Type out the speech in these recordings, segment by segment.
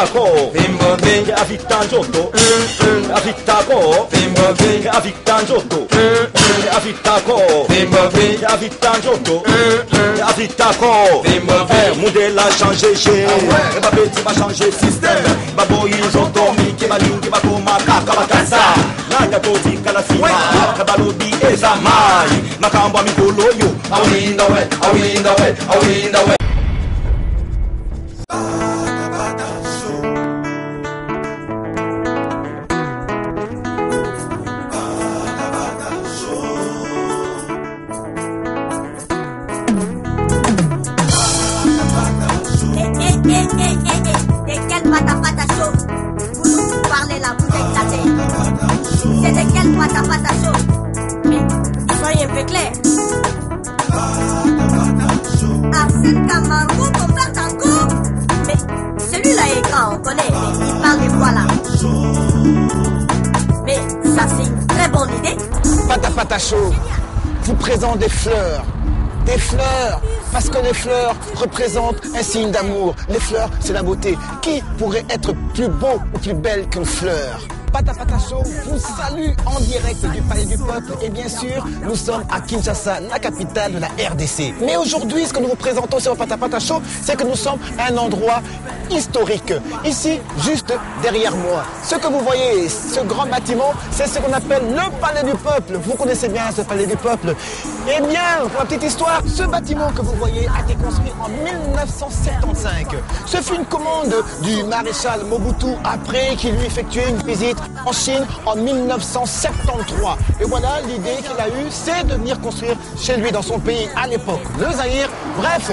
afitako Zimbabwe afitanjoto afitako Zimbabwe afitanjoto afitako Zimbabwe afitanjoto afitako Zimbabwe modèle a changé chez Babeti va changer système Babo ils ont dormi qui va lingi va koma kaka bakasa Nanga toti kala sima Kabalobi ezamai Makamba mikolo yo Awinda we awinda we awinda we Arsène Camargo, ton père d'Ango. Mais celui-là est grand, on connaît, mais il parle de quoi là? Mais ça c'est une très bonne idée. Pata Show vous présente des fleurs. Des fleurs, parce que les fleurs représentent un signe d'amour. Les fleurs, c'est la beauté. Qui pourrait être plus beau ou plus belle qu'une fleur? Pata Show vous salue en direct du Palais du Peuple et bien sûr, nous sommes à Kinshasa, la capitale de la RDC. Mais aujourd'hui, ce que nous vous présentons sur Pata Show, c'est que nous sommes à un endroit historique. Ici, juste derrière moi. Ce que vous voyez, ce grand bâtiment, c'est ce qu'on appelle le Palais du Peuple. Vous connaissez bien ce Palais du Peuple. Eh bien, pour la petite histoire, ce bâtiment que vous voyez a été construit en 1975. Ce fut une commande du maréchal Mobutu après qu'il lui effectuait une visite en Chine en 1973. Et voilà, l'idée qu'il a eue, c'est de venir construire chez lui dans son pays à l'époque, le Zaïre. Bref,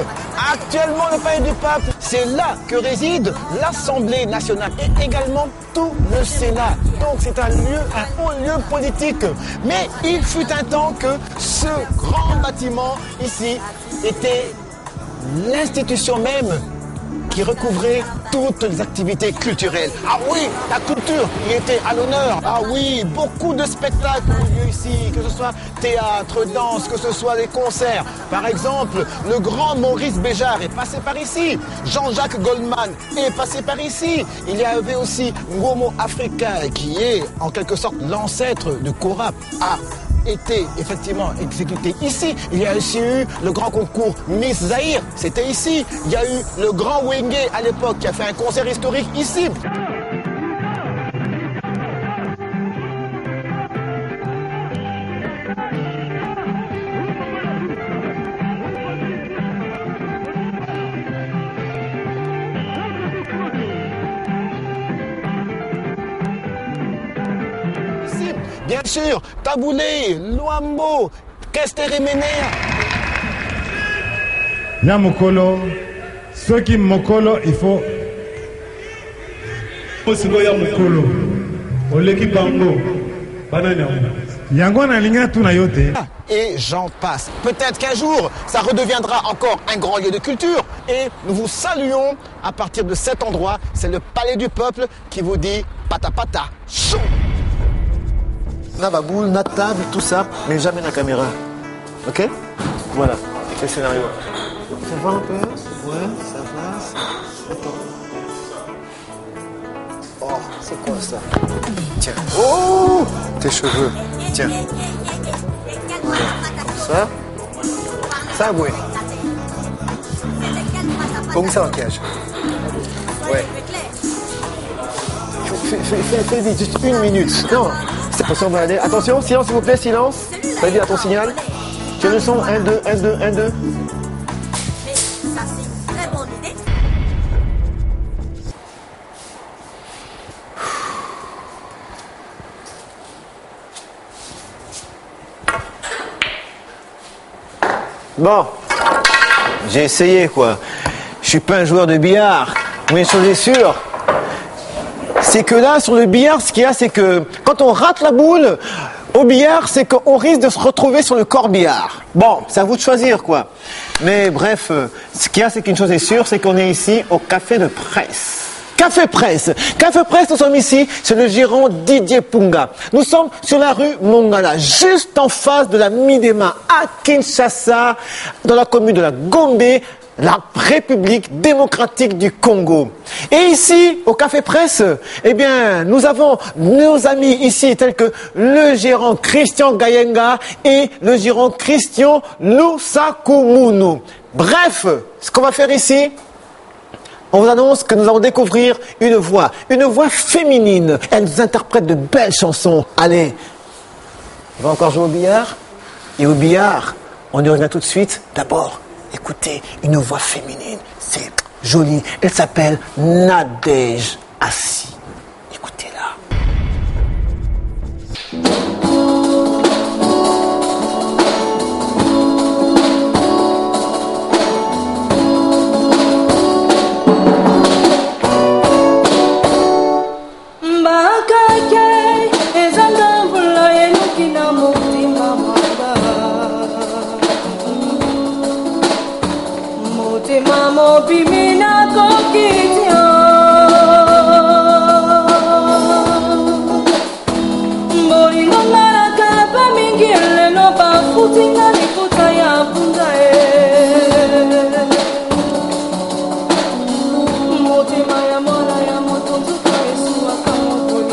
actuellement le Palais du Peuple, c'est là que réside l'Assemblée nationale et également tout le Sénat. Donc c'est un haut lieu politique. Mais il fut un temps que ce grand bâtiment ici était l'institution même qui recouvrait toutes les activités culturelles. Ah oui, la culture y était à l'honneur. Ah oui, beaucoup de spectacles ont eu lieu ici, que ce soit théâtre, danse, que ce soit des concerts. Par exemple, le grand Maurice Béjart est passé par ici. Jean-Jacques Goldman est passé par ici. Il y avait aussi Ngomo Africa, qui est en quelque sorte l'ancêtre de Korap. Était effectivement exécuté ici. Il y a aussi eu le grand concours Miss Zaïre, c'était ici. Il y a eu le grand Wenge à l'époque qui a fait un concert historique ici. Bien sûr, Taboulé, Luambo, Kesteremener. Ya mokolo, ceux qui mokolo, il faut. Ya mokolo, oleki bango, banana. Yango na linga tu na yote. Et j'en passe. Peut-être qu'un jour, ça redeviendra encore un grand lieu de culture. Et nous vous saluons à partir de cet endroit. C'est le Palais du Peuple qui vous dit Pata Show. On a ma boule, notre table, tout ça, mais jamais la caméra. Ok? Voilà, c'est le scénario. Ça va un peu? Ouais, ça passe. Attends. Oh, c'est quoi ça? Tiens. Oh! Tes cheveux. Tiens. Voilà, comme ça. Ça, ouais. Comme ça, en cage. Ouais. Fais vite, juste une minute. Non. Attention, on va aller. Attention, silence s'il vous plaît, silence. Vas-y, à ton signal. Tu as le son? 1, 2, 1, 2, 1, 2. Mais ça c'est une très bonne idée. Bon, j'ai essayé quoi. Je suis pas un joueur de billard. Mais une chose est sûre, c'est que là, sur le billard, ce qu'il y a, c'est que quand on rate la boule, au billard, c'est qu'on risque de se retrouver sur le corbillard. Bon, c'est à vous de choisir, quoi. Mais bref, ce qu'il y a, c'est qu'une chose est sûre, c'est qu'on est ici au Café de Presse. Café Presse. Café Presse, nous sommes ici, c'est le gérant Didier Punga. Nous sommes sur la rue Mongala, juste en face de la Midema à Kinshasa, dans la commune de la Gombe, la République démocratique du Congo. Et ici, au Café Presse, eh bien, nous avons nos amis ici, tels que le gérant Christian Gayenga et le gérant Christian Lusakumunu. Bref, ce qu'on va faire ici, on vous annonce que nous allons découvrir une voix féminine. Elle nous interprète de belles chansons. Allez, on va encore jouer au billard. Et au billard, on y revient tout de suite. D'abord, écoutez, une voix féminine. C'est joli. Elle s'appelle Nadège Assi. Écoutez-la. Mamo bimina kokitio Moringo maraka pa mingile no pa futinga ni futa ya bundae Motima ya mora ya motonzu kaesu akamoto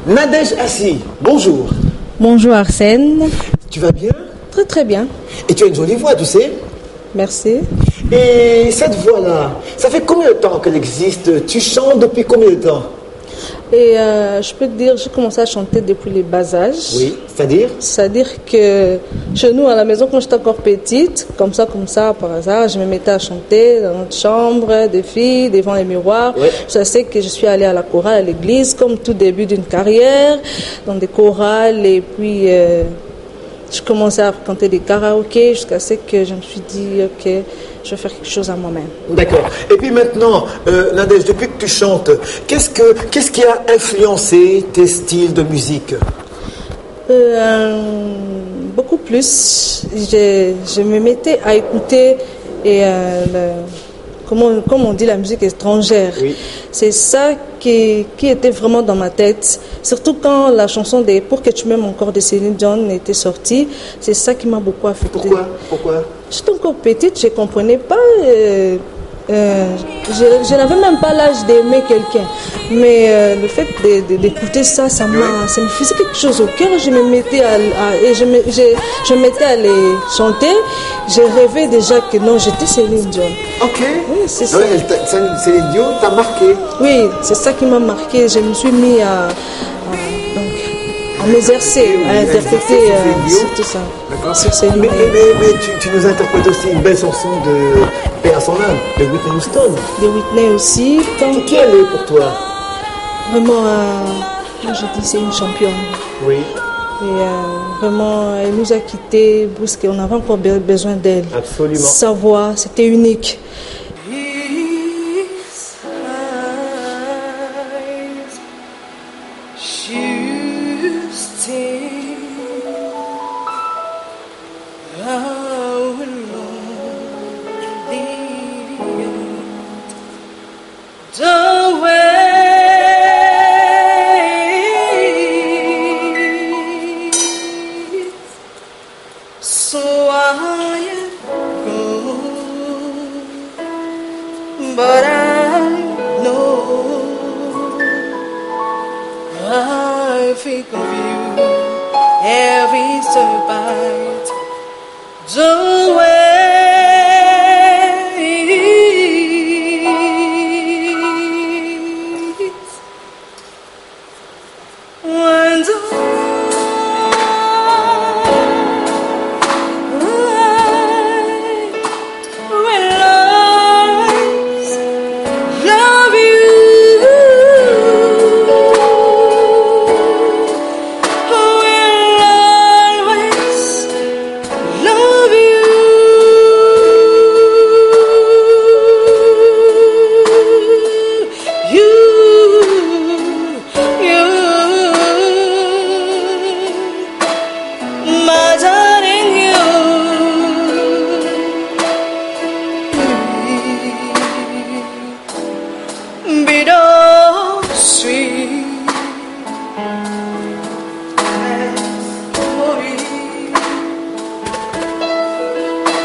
Nadège Assi, bonjour. Bonjour Arsène. Tu vas bien? Très très bien. Et tu as une jolie voix, tu sais. Merci. Et cette voix-là, ça fait combien de temps qu'elle existe? Tu chantes depuis combien de temps? Et je peux te dire, j'ai commencé à chanter depuis les bas âges. Oui, c'est-à-dire? C'est-à-dire que chez nous, à la maison, quand j'étais encore petite, comme ça, par hasard, je me mettais à chanter dans notre chambre, des filles, devant les miroirs. Ouais. Je sais que je suis allée à la chorale à l'église, comme tout début d'une carrière, dans des chorales, et puis je commençais à fréquenter des karaokés, jusqu'à ce que je me suis dit, ok, je vais faire quelque chose à moi-même. D'accord. Et puis maintenant, Nadège, depuis que tu chantes, qu'est-ce qui a influencé tes styles de musique? Beaucoup plus. Je me mettais à écouter et comme on dit, la musique étrangère. Oui. C'est ça qui était vraiment dans ma tête. Surtout quand la chanson de Pour que tu m'aimes encore de Céline Dion était sortie, c'est ça qui m'a beaucoup affectée. Pourquoi? J'étais encore petite, je ne comprenais pas. Je n'avais même pas l'âge d'aimer quelqu'un. Mais le fait d'écouter ça, ça me faisait quelque chose au cœur. Je me mettais à les chanter. Je rêvais déjà que non, j'étais Céline Dion. Ok. Oui, c'est ça. Céline Dion t'a marqué. Oui, c'est ça qui m'a marqué. Je me suis mis à m'exercer, à interpréter sur tout ça. D'accord. Sur Céline Mais Dion. tu nous interprètes aussi une belle chanson de Paix à son âme, de Whitney Houston. De Whitney aussi. Qui elle est pour toi? Vraiment, moi je dis c'est une championne. Oui. Et vraiment, elle nous a quittés brusque. On avait encore besoin d'elle. Absolument. Sa voix, c'était unique. But I know I think of you every step I the way.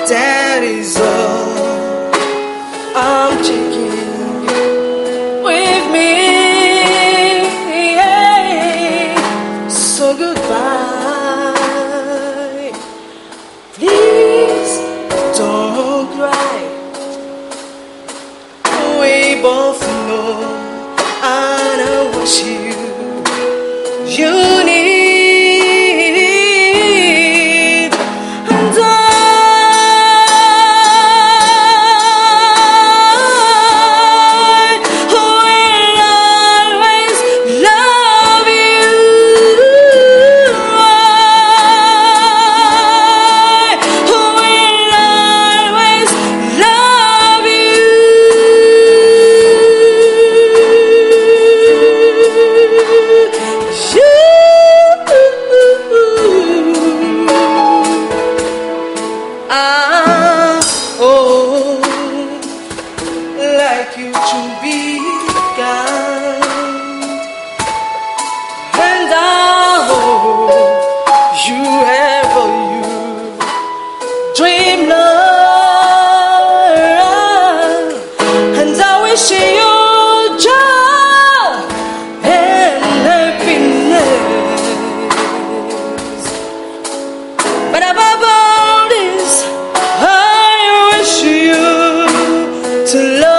That is all I'm taking with me. So goodbye. Please don't cry. We both know I know what you need. Like you to be kind, and I hope you have for you dream love, and I wish you joy and happiness. But above all this, I wish you to love.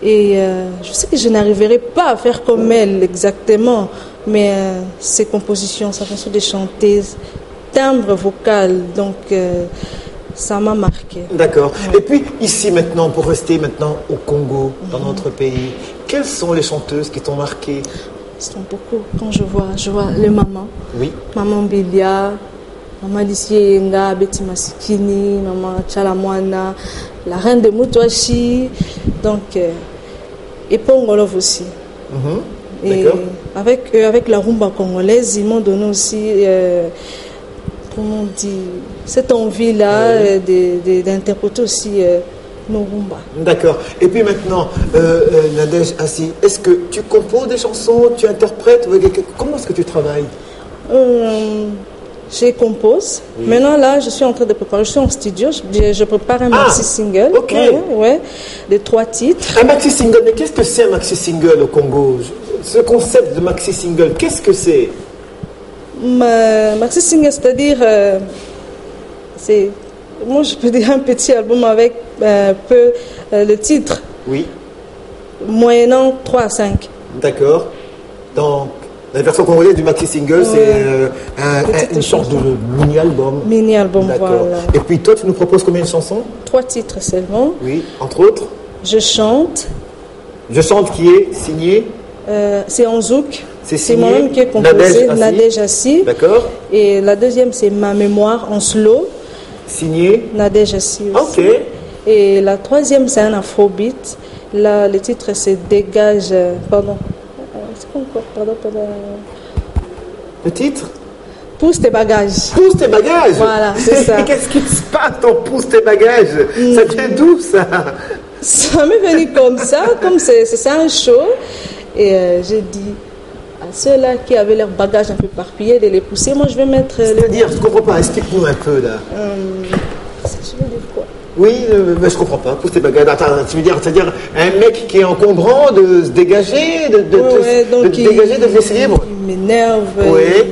Et je sais que je n'arriverai pas à faire comme elle exactement, mais ses compositions, sa façon de chanter, timbre vocal, donc ça m'a marqué. D'accord. Ouais. Et puis ici maintenant, pour rester maintenant au Congo, dans notre pays, quelles sont les chanteuses qui t'ont marqué? Ils sont beaucoup. Quand je vois les mamans. Oui. Maman Bilia, Maman Lissie Yenga, Betty Masikini, Maman Chalamwana, la reine de Moutouachi, donc et Pongolov aussi. Et avec la rumba congolaise, ils m'ont donné aussi, comment on dit, cette envie-là d'interpréter aussi nos rumba. D'accord. Et puis maintenant, Nadège Assi, est-ce que tu composes des chansons, tu interprètes? Comment est-ce que tu travailles? Je compose. Oui. Maintenant, là, je suis en train de préparer. Je suis en studio. Je prépare un maxi-single. Ok. De 3 titres. Un maxi-single, mais qu'est-ce que c'est un maxi-single au Congo? Ce concept de maxi-single, qu'est-ce que c'est? Maxi-single, c'est-à-dire... c'est... Moi, je peux dire un petit album avec le titre. Oui. Moyennant 3 à 5. D'accord. Donc... La version congolaise du maxi-single, c'est une sorte de mini-album. Mini-album, voilà. Et puis toi, tu nous proposes combien de chansons? 3 titres seulement. Oui, entre autres? Je chante. Je chante qui est signé? C'est en zouk. C'est moi-même qui ai composé, Nadège Assi. D'accord. Et la deuxième, c'est Ma mémoire en slow. Signé? Nadège Assi aussi. Ok. Et la troisième, c'est un afrobeat. Là, le titre, c'est Dégage... Pardon. C'est quoi encore? Pardon. Le titre? Pousse tes bagages. Pousse tes bagages? Voilà, c'est ça. Qu'est-ce qui se passe dans Pousse tes bagages? Ça vient d'où, ça? Ça m'est venu comme ça, comme c'est un show. Et j'ai dit à ceux-là qui avaient leurs bagages un peu éparpillés de les pousser. Moi, je vais mettre... C'est-à-dire, je ne comprends pas. Explique-nous un peu, là. Je veux dire quoi? Oui, mais je comprends pas. Pousse tes bagages. Attends, tu veux dire, c'est-à-dire un mec qui est encombrant de se dégager, de dégager, de se laisser libre. Il m'énerve. Oui.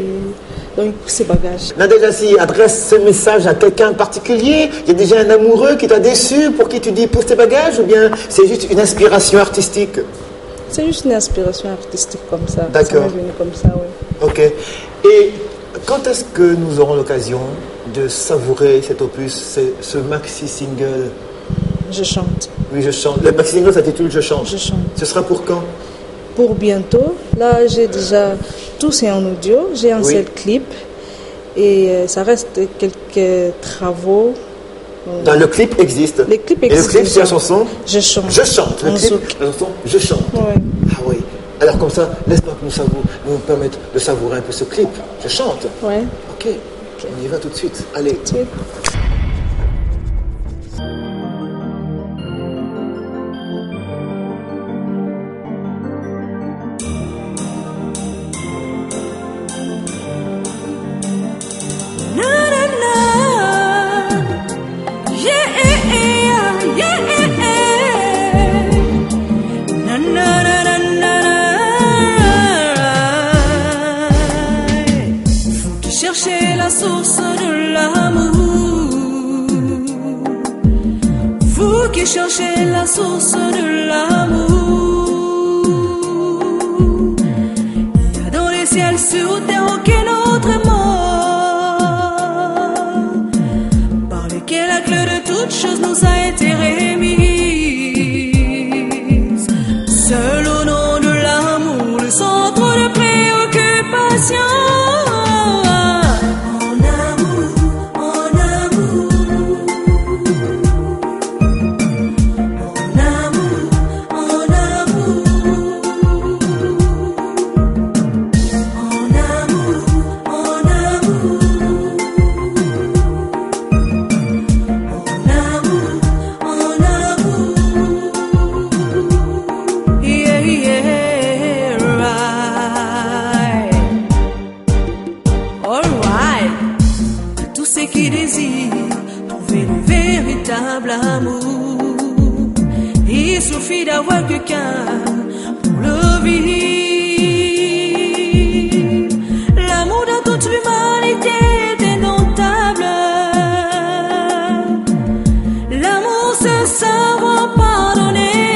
Donc il pousse ses bagages. Nadège Assi, adresse ce message à quelqu'un en particulier? Il y a déjà un amoureux qui t'a déçu pour qui tu dis pousse tes bagages, ou bien c'est juste une inspiration artistique? C'est juste une inspiration artistique comme ça. D'accord. Ça m'est venu comme ça, oui. Ok. Et quand est-ce que nous aurons l'occasion de savourer cet opus, ce maxi-single? Je chante. Oui, je chante. Le maxi-single s'intitule Je chante. Je chante. Ce sera pour quand? Pour bientôt. Là, j'ai déjà... Tout c'est en audio. J'ai un seul clip. Et ça reste quelques travaux. Le clip existe. Le clip existe. Et le clip, c'est la chanson? Je chante. Je chante. Le clip, la chanson Je chante. Ouais. Ah oui. Alors comme ça, laisse-moi nous permettre de savourer un peu ce clip. Je chante. Ouais. Ok. On y va tout de suite. Allez. Tout de suite. Cherchez la source de l'amour. Il y a dans les ciels, sur terre, aucun autre mot par lequel la clé de toutes choses nous a été remise. Seul au nom de l'amour, le centre de préoccupation. Oh, no. suffit d'avoir quelqu'un pour le vivre. L'amour de toute l'humanité est indomptable. L'amour, c'est savoir pardonner.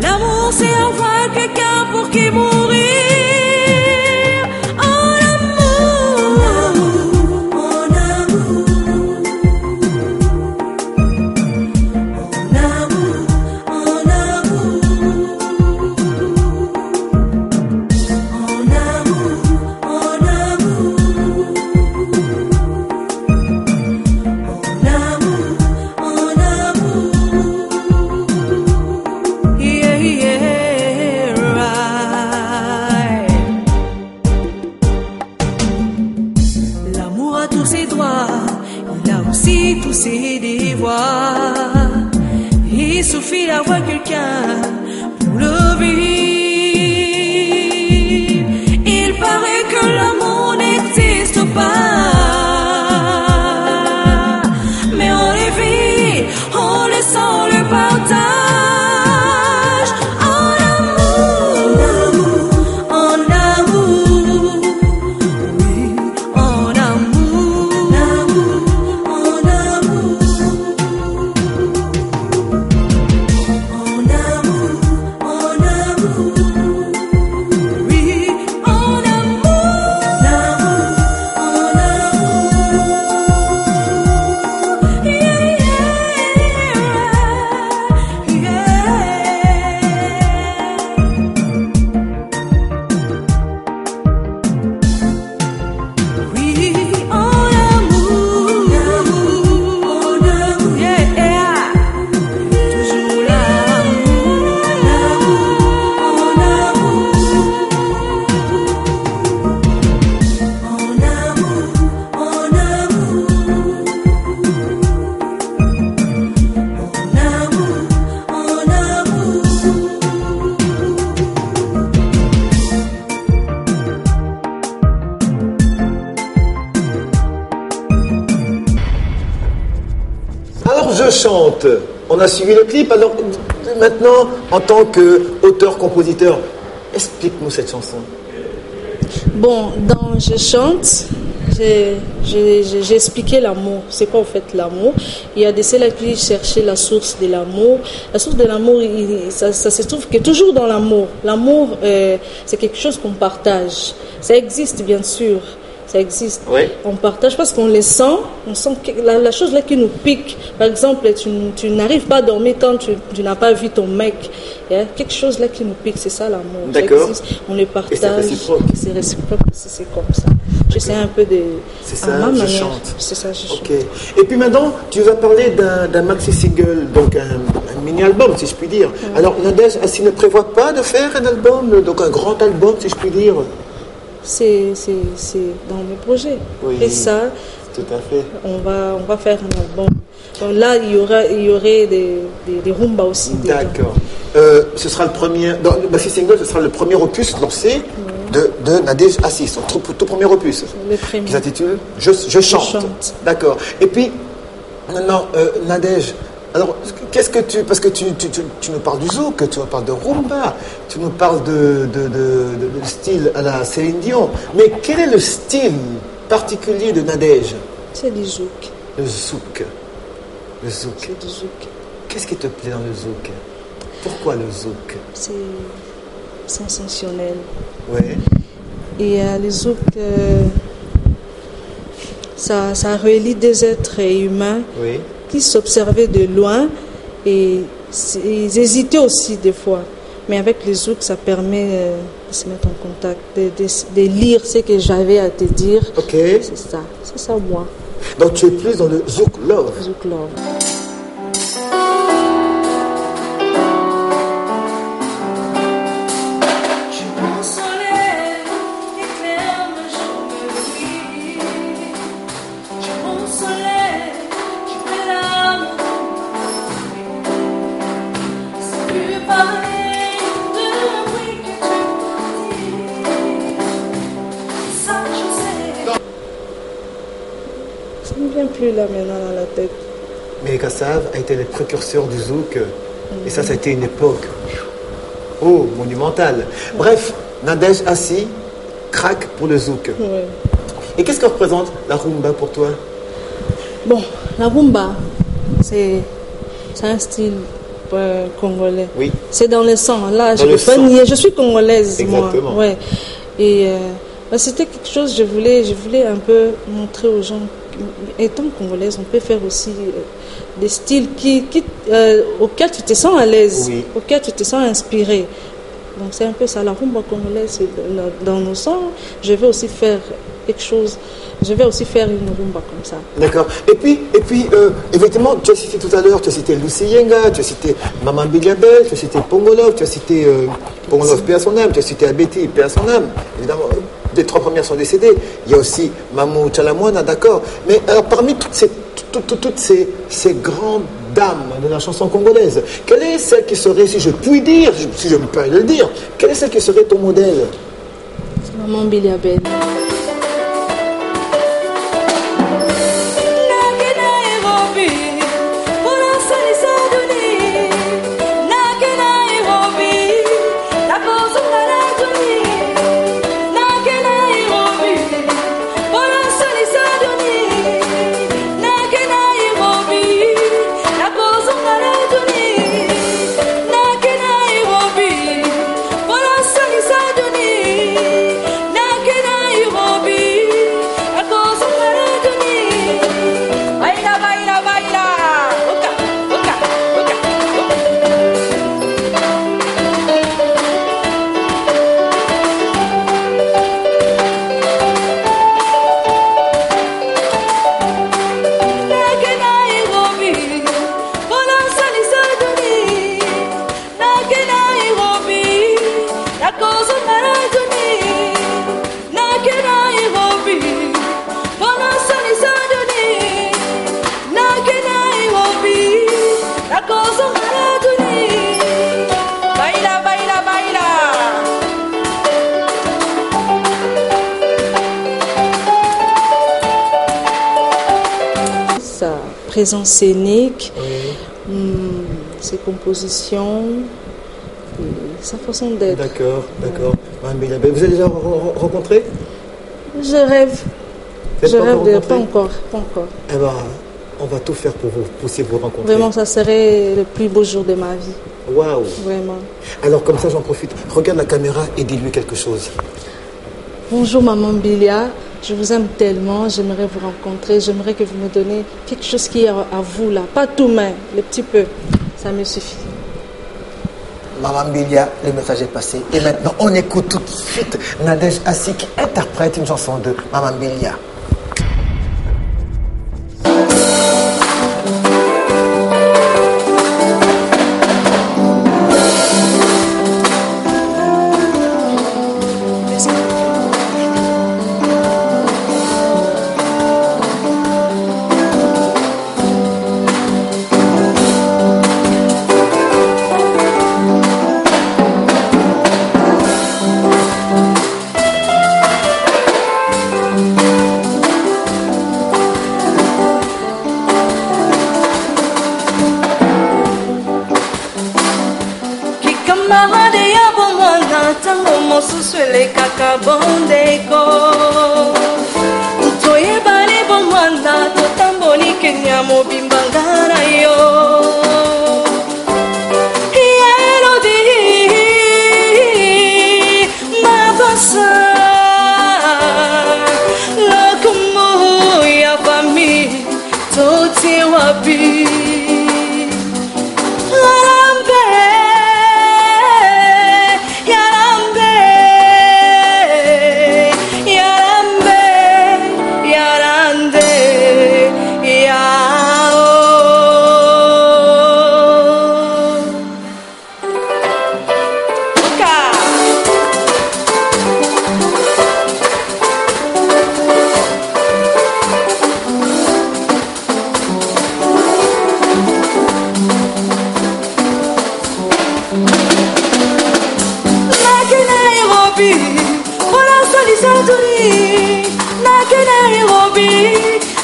L'amour, c'est avoir quelqu'un pour qui mourir. Il suffit d'avoir quelqu'un pour le vivre. Il paraît que l'amour n'existe pas, mais on les vit, on les sent, le partage. Chante. On a suivi le clip, alors maintenant, en tant qu'auteur-compositeur, explique-nous cette chanson. Bon, dans Je chante, j'ai expliqué l'amour. C'est quoi en fait l'amour? Il y a de ceux-là qui cherchaient la source de l'amour. La source de l'amour, ça se trouve que toujours dans l'amour. L'amour, c'est quelque chose qu'on partage. Ça existe bien sûr. Ça existe. Oui. On partage parce qu'on les sent. On sent que la chose là qui nous pique. Par exemple, tu n'arrives pas à dormir quand tu n'as pas vu ton mec. Il y a quelque chose là qui nous pique. C'est ça l'amour. D'accord. On les partage. Et c'est réciproque. C'est réciproque. C'est comme ça. J'essaie un peu de. C'est ça, je manière. chante. C'est ça, je chante. Ok. Et puis maintenant, tu vas parler d'un maxi-single, donc un mini-album, si je puis dire. Ouais. Alors, Nadège, elle ne prévoit pas de faire un album, donc un grand album, si je puis dire? C'est dans mes projets. Oui, et ça, tout à fait. On va faire un album. Donc là, il y aurait des rumba aussi. D'accord. Ce sera le premier. Dans le maxi single, ce sera le premier opus lancé de Nadège Assis, son tout premier opus. Le premier. Qui s'intitule Je chante. D'accord. Et puis, maintenant, Nadège. Alors, qu'est-ce que parce que tu nous parles du zouk, tu nous parles de rumba, tu nous parles de style à la Céline Dion, mais quel est le style particulier de Nadège? C'est du zouk. Le zouk. Le zouk. C'est du zouk. Qu'est-ce qui te plaît dans le zouk? Pourquoi le zouk? C'est sensationnel. Oui. Et le zouk, ça relie des êtres humains. Oui. Qui s'observaient de loin et ils hésitaient aussi des fois. Mais avec le zouk, ça permet de se mettre en contact, de lire ce que j'avais à te dire. Ok. C'est ça moi. Donc tu es plus dans le zouk love. Zouk love. Ça ne me vient plus là maintenant dans la tête. Mais Kassav a été le précurseur du zouk. Et ça a été une époque monumentale. Bref, Nadège Assi craque pour le zouk. Ouais. Et qu'est-ce que représente la rumba pour toi? Bon, la rumba, c'est un style congolais. Oui. C'est dans le sang. Là, je Dans ne le peux pas sang. nier. Je suis congolaise, Exactement. moi. Ouais. Et c'était quelque chose, je voulais un peu montrer aux gens. Étant congolaise, on peut faire aussi des styles auxquels tu te sens à l'aise, Oui. auxquels tu te sens inspiré. Donc c'est un peu ça, la rumba congolaise, c'est dans nos sangs. Je vais aussi faire quelque chose, je vais aussi faire une rumba comme ça. D'accord. Et puis effectivement, tu as cité tout à l'heure, tu as cité Lucy Yenga, tu as cité Maman Biliabel, tu as cité Pongolov, tu as cité Pongolov, paix à son âme, tu as cité Abeti, paix à son âme. Évidemment, les 3 premières sont décédées. Il y a aussi Mamou Tchalamouana, d'accord. Mais alors, parmi toutes ces grandes dames de la chanson congolaise, quelle est celle qui serait, si je puis dire, si je me permets de le dire, quelle est celle qui serait ton modèle? C'est Maman Biliabel. Présence scénique, ses compositions, et sa façon d'être. D'accord. Maman Biliabel, vous avez déjà rencontré? Je rêve. Je rêve pas encore. Eh ben, on va tout faire pour vous puissiez vous rencontrer. Vraiment, ça serait le plus beau jour de ma vie. Waouh. Vraiment. Alors comme ça, j'en profite. Regarde la caméra et dis-lui quelque chose. Bonjour Maman Bilia, je vous aime tellement, j'aimerais vous rencontrer, j'aimerais que vous me donniez quelque chose qui est à vous là, pas tout mais le petit peu, ça me suffit. Maman Bilia, le message est passé. Et maintenant, on écoute tout de suite Nadège Assi qui interprète une chanson de Maman Bilia.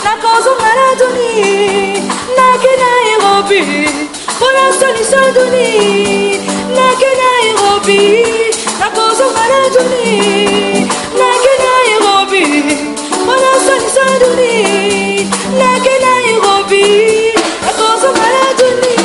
Na cosa maratoni, na che Nairobi, Ponasalisa Duni, Nake Nairobi, Nakozo Maraduni, Nake Nairobi, Ponasalisa Duni, Nake Nairobi, Nakozo Maraduni.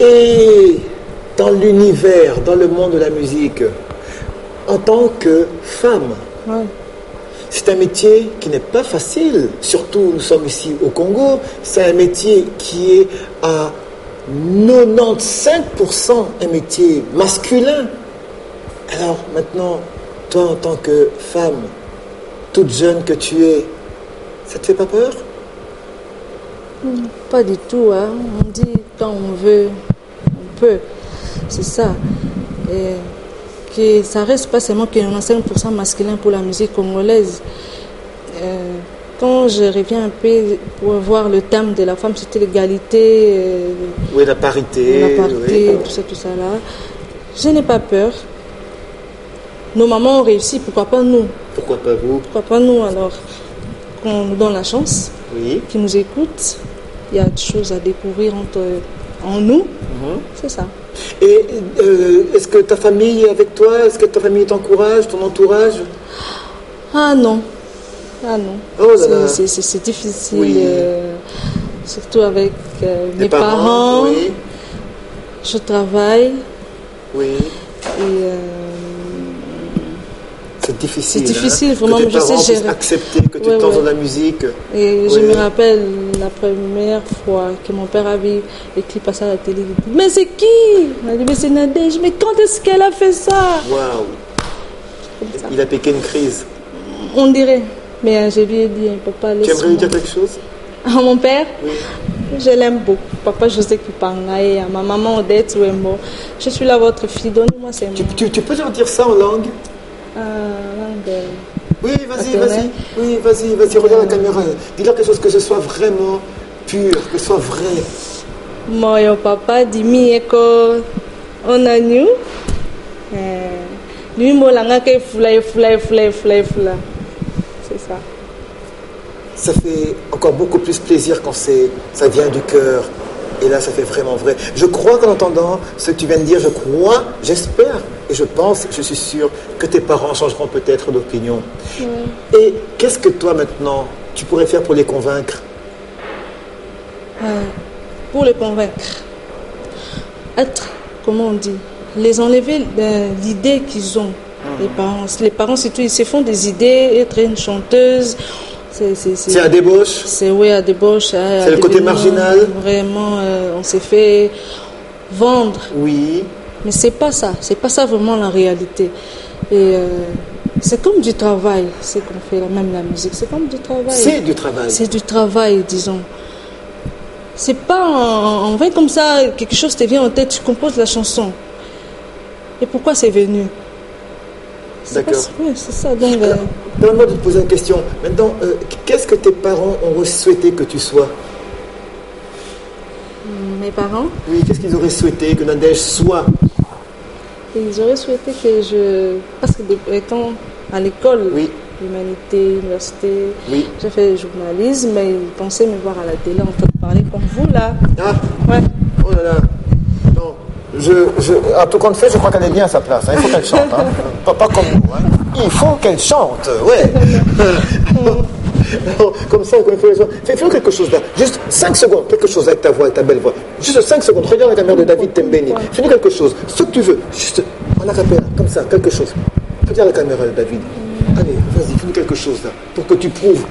Et dans l'univers, dans le monde de la musique, en tant que femme, c'est un métier qui n'est pas facile, surtout nous sommes ici au Congo, c'est un métier qui est à 95% un métier masculin. Alors maintenant, toi en tant que femme, toute jeune que tu es, ça te fait pas peur? Pas du tout, hein. On dit quand on veut, on peut. C'est ça. Et que ça reste pas seulement que 95% masculin pour la musique congolaise. Quand je reviens un peu pour voir le thème de la femme, c'était l'égalité. Oui, la parité. La parité, oui. tout ça là. Je n'ai pas peur. Nos mamans ont réussi, pourquoi pas nous? Pourquoi pas vous? Pourquoi pas nous alors? Qu'on nous donne la chance, oui, qui nous écoutent. Il y a des choses à découvrir en nous. C'est ça. Et est-ce que ta famille est avec toi? Est-ce que ta famille t'encourage, ton entourage? Ah non. Ah non. Oh là là. C'est difficile. Oui. Surtout avec mes parents. Oui. Je travaille. Oui. Et c'est difficile. C'est difficile, hein, vraiment. Que tes je parents sais puissent accepter que tu danses dans la musique. Et je me rappelle la première fois que mon père a vu les clips passer à la télé. Il dit, mais c'est qui? Il a dit, mais c'est Nadège. Mais quand est-ce qu'elle a fait ça? Waouh. Il a piqué une crise. On dirait. Mais je lui ai dit, papa, laisse-moi. Tu aimerais lui dire quelque chose? À mon père? Oui. Je l'aime beaucoup. Papa José Kipanga et à ma maman Odette Wembo. Je suis là, votre fille. Donnez-moi ces mots. Tu peux leur dire ça en langue? Oui, vas-y. Oui, vas-y, regarde la caméra. Dis-leur quelque chose, que ce soit vraiment pur, que ce soit vrai. Mon papa dit mieko onanyu. Lui molanga ke fula. C'est ça. Ça fait encore beaucoup plus plaisir quand ça vient du cœur. Et là, ça fait vraiment vrai. Je crois qu'en entendant ce que tu viens de dire, j'espère, et je pense, je suis sûr, que tes parents changeront peut-être d'opinion. Ouais. Et qu'est-ce que toi, maintenant, tu pourrais faire pour les convaincre? Pour les convaincre, comment on dit, les enlever l'idée qu'ils ont, les parents. Les parents, surtout, ils se font des idées, être une chanteuse. C'est à débauche. C'est à débauche. C'est le côté marginal. Vraiment, on s'est fait vendre. Oui. Mais c'est pas ça vraiment la réalité. Et c'est comme du travail, c'est qu'on fait même la musique. C'est comme du travail. C'est du travail. C'est du travail, disons. C'est pas en vrai comme ça, quelque chose te vient en tête, tu composes la chanson. Et pourquoi c'est venu? D'accord. Oui, c'est ça. Donc, permets-moi de te poser une question. Maintenant, qu'est-ce que tes parents ont souhaité que tu sois? Mes parents, Oui, qu'est-ce qu'ils auraient souhaité que Nadège soit? ils auraient souhaité que je... Parce que étant à l'école, Oui. l'humanité, l'université, Oui. j'ai fait journalisme, mais ils pensaient me voir à la télé en train de parler comme vous là. Ah, Ouais. oh là là. Non. À tout compte fait, je crois qu'elle est bien à sa place. Hein. Il faut qu'elle chante. Hein. Pas comme nous. Hein. Il faut qu'elle chante. Ouais. Non, comme ça, quand il faut les choses. Fais quelque chose là. Juste 5 secondes, quelque chose avec ta voix, avec ta belle voix. Juste 5 secondes. Regarde la caméra de David Tembeni. Fais-nous quelque chose. Ce que tu veux. Juste en acapella, comme ça, quelque chose. Regarde la caméra de David. Allez, vas-y, fais-nous quelque chose là. Pour que tu prouves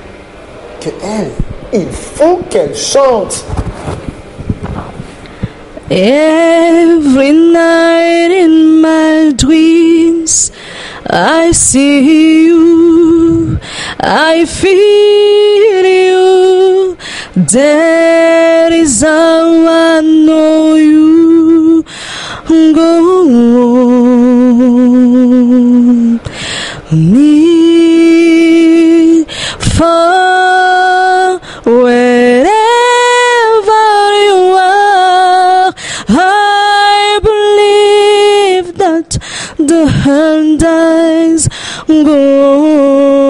qu'elle, il faut qu'elle chante. Every night in my dreams, I see you, I feel you. That is how I know you. Go me far wherever you are. I believe that the hand dies go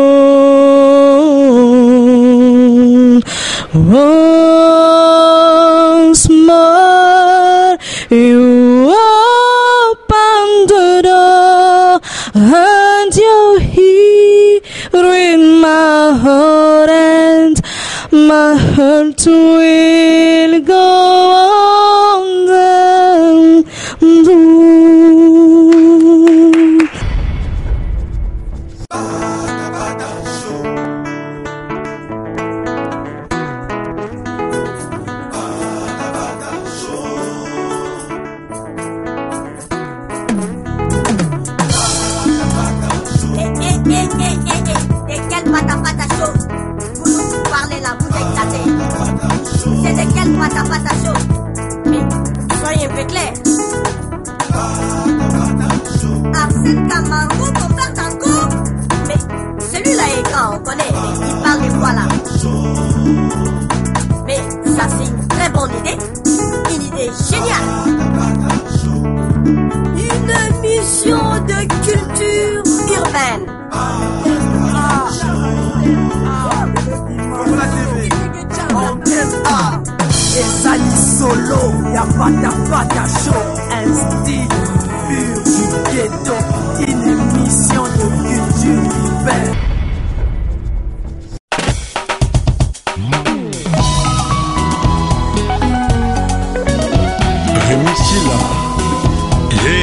once more. You open the door and you're here in my heart, and my heart will go on down. De quel patapata chaud? Vous parlez là, vous éclatez. C'est de quel patapata chaud? Mais soyez un peu clairs. Arsène Camaro pour faire tango. Mais celui-là est grand, on connaît. Il parle des voix là. Mais ça c'est une très bonne idée. Une idée géniale. Une mission de culture urbaine. Ezali solo, y'a pata show, un style pur du ghetto, une mission de culture urbaine. Remisila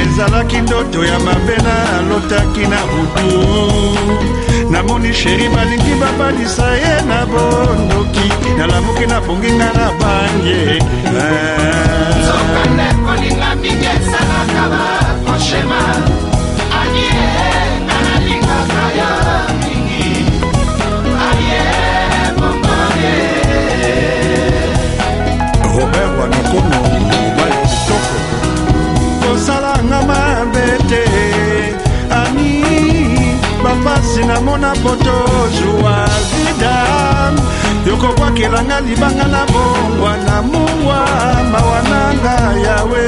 ezalaki ndoto ya mabe nalotaki na butu, namoni sheri balingi babalisa ye na bondoki, nalamuki naponginga na bange Zokande kolinga mingi esalaka bakoshema alie nalingaka ya mingi alie bombone Robert Wanokono mobali kitoko kosalanga mabe te ani bapasi namona poto jua vida yokobwakelanga libanga na bongwa na mungwa mawananga yawe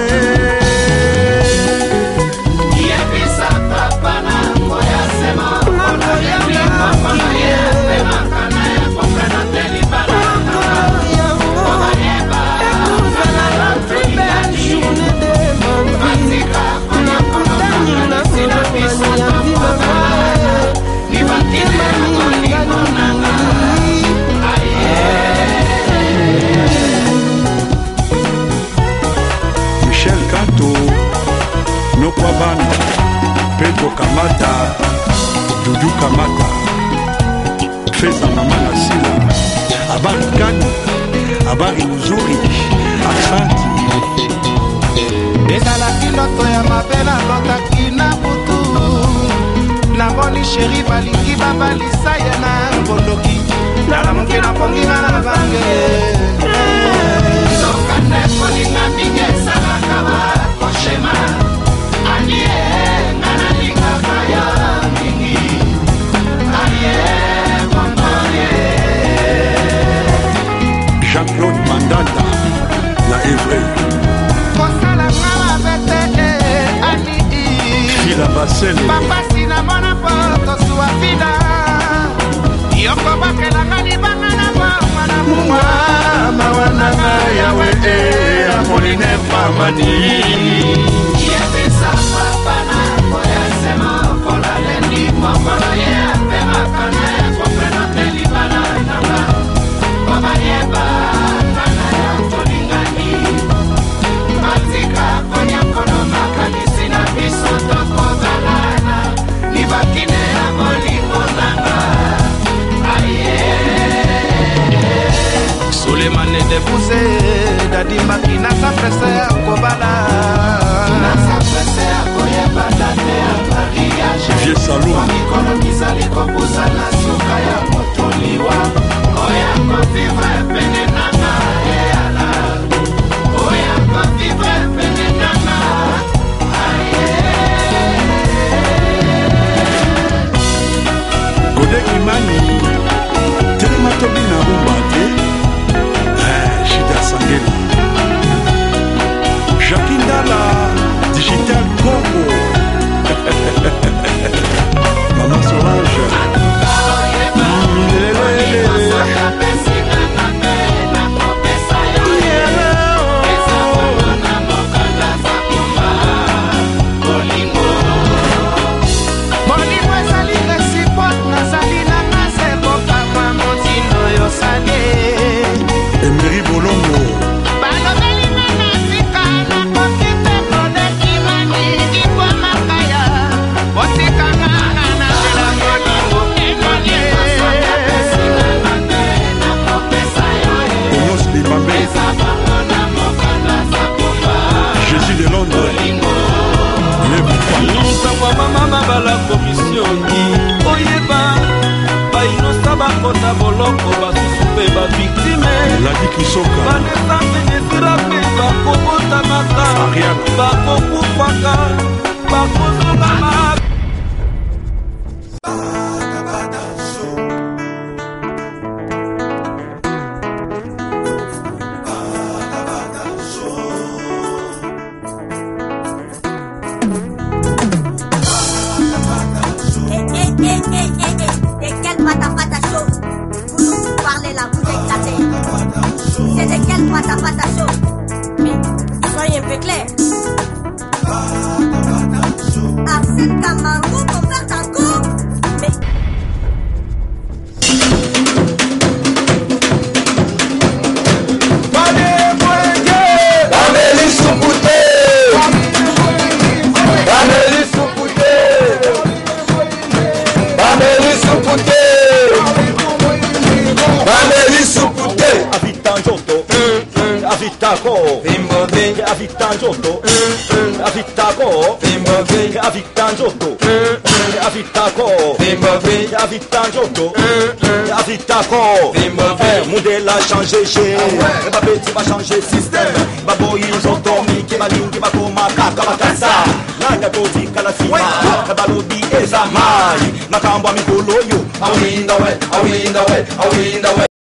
yebisa papa nango ya sema ona yebi mama na yebe makana ya kopena telibala ona yeba ekuzala la belle journée de ma vie kuna kutani na sina biso ya mama ni batile ngani Michel Kanto Nokwabana Pedro Kamata Dudu Kamata Feza Mama Nasila Habari gani habari nzuri asante ezalaki ndoto ya mabe nalotaki na butu namoni sheri balingi babalisa ye na bondoki nalamuki naponginga na bange sokande kolinga mingi esalaka bakoshema alie nalingaka ya mingi alie bombone Jean-Claude Mandanda na Evry kosala ngala bete ani Fila Basele papa sina mona poto suwa fida yoko bakelanga ni bangana mwana mwa mawana yawe amoline famani yebisa papa na koya sema kola lendi mama ya pema kana kopena telibana nanga baba yeba kana ya tolingani matika konya kono makanisi na biso tokobalana ni bakine ya bolingo nanga Sulemane de Bouze Dadi Makina Saprese Akobala Saprese Akoyeba Dade Mariage Vieux Salou Mikolo Mizali Kobuza na Suka ya Motoliwa Oya Kovivre Pene Nanga Eala Oya Kovivre Pene Nanga Godek Imani Telema Tobina Rumbate Chida Sangela Jacqueline Dala Digital Congo Maman Solange Emery Bolongo Onos Libambe Jésus de Londres Ntango mama bala komisioni oyeba bainosa bakota boloko basusu mpe baviktime Ladi Kisoka banesante desira mpe bakobotamata bakokufaka bakozongama De quel patapata chaud vous parlez là, vous éclatez. C'est de quel patapata chaud? Mais soyez un peu clair. Arsène Camargo, mon père encore. Mais Avitako, avitanjoto, avitako, avitanjoto, avitako, avitanjoto, avitako, modèle a changé chez, Babeti va changer système, Baboyi ils ont dormi, Kebalingi Bakoma Kaka Bakasa, Nanga Koti Kalasima, Kabalodi Ezamai, Makamba Mikolo yo, awinda we.